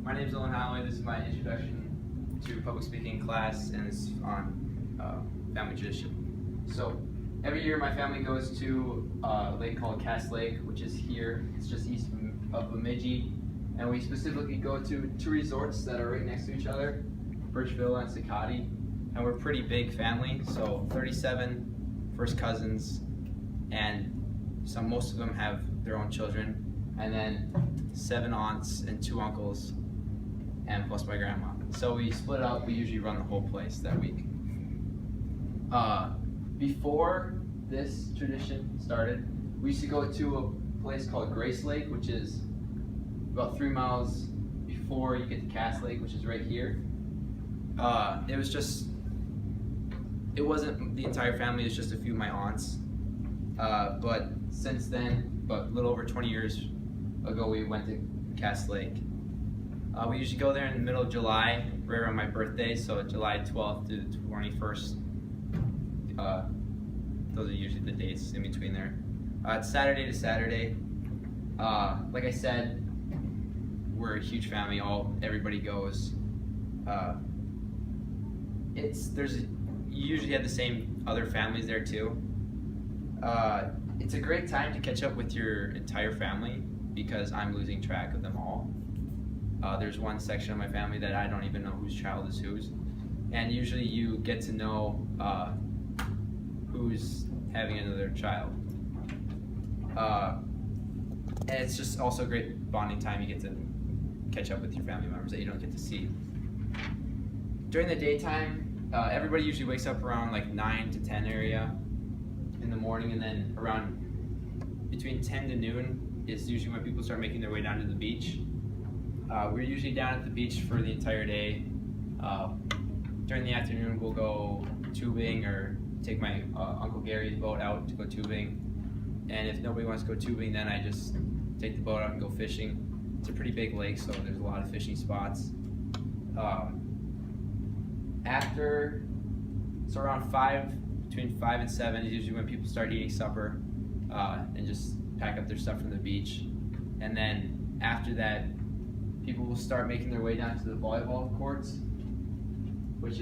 My name is Owen Holloway. This is my introduction to public speaking class, and it's on family tradition. So every year my family goes to a lake called Cass Lake, which is here. It's just east of Bemidji, and we specifically go to two resorts that are right next to each other, Birchville and Sakati. And we're a pretty big family, so 37 first cousins, and most of them have their own children, and then 7 aunts and 2 uncles, and plus my grandma. So we split up. We usually run the whole place that week. Before this tradition started, we used to go to a place called Grace Lake, which is about 3 miles before you get to Cass Lake, which is right here. It wasn't the entire family, it was just a few of my aunts. But since then, a little over 20 years ago, we went to Cass Lake. We usually go there in the middle of July, right around my birthday, so July 12th to the 21st. Those are usually the dates in between there. It's Saturday to Saturday. Like I said, we're a huge family. Everybody goes. You usually have the same other families there too. It's a great time to catch up with your entire family because I'm losing track of them all. There's one section of my family that I don't even know whose child is whose, and usually you get to know who's having another child. And it's just also a great bonding time. You get to catch up with your family members that you don't get to see. During the daytime, everybody usually wakes up around like 9 to 10 area in the morning, and then around between 10 to noon is usually when people start making their way down to the beach. We're usually down at the beach for the entire day. During the afternoon, we'll go tubing or take my Uncle Gary's boat out to go tubing. And if nobody wants to go tubing, then I just take the boat out and go fishing. It's a pretty big lake, so there's a lot of fishing spots. So around between 5 and 7 is usually when people start eating supper and just pack up their stuff from the beach. And then after that, people will start making their way down to the volleyball courts, which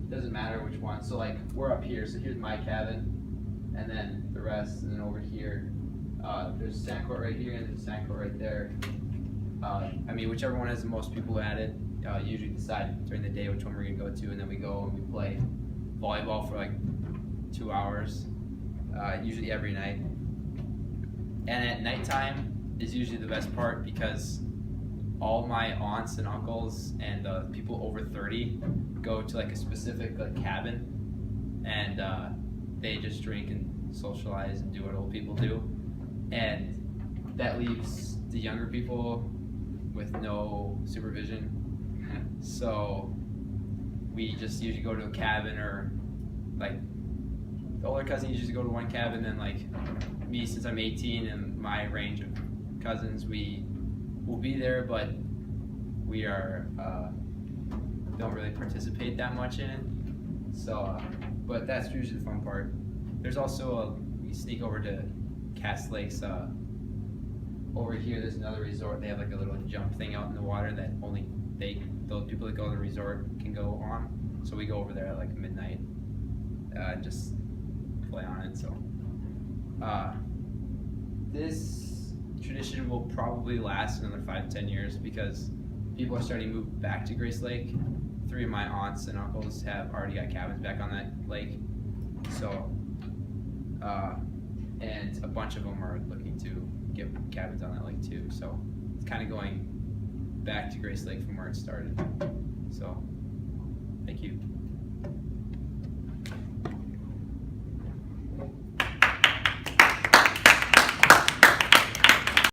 doesn't matter which one. So like we're up here, so here's my cabin, and then the rest, and then over here, there's a sand court right here, and there's a sand court right there. Whichever one has the most people at it, usually decide during the day which one we're gonna go to, and then we go and we play volleyball for like 2 hours, usually every night. And at nighttime is usually the best part because all my aunts and uncles and people over 30 go to like a specific cabin, and they just drink and socialize and do what old people do, and that leaves the younger people with no supervision. So we just usually go to a cabin, or like the older cousins usually go to one cabin, and like me, since I'm 18 and my range of cousins, we will be there, but we don't really participate that much in it. So, but that's usually the fun part. There's also we sneak over to Cass Lakes. Over here, there's another resort. They have like a little jump thing out in the water that only those people that go to the resort can go on. So we go over there at like midnight, just play on it. So this tradition will probably last another 5 to 10 years because people are starting to move back to Grace Lake. 3 of my aunts and uncles have already got cabins back on that lake. So, and a bunch of them are looking to get cabins on that lake too. So it's kind of going back to Grace Lake from where it started. So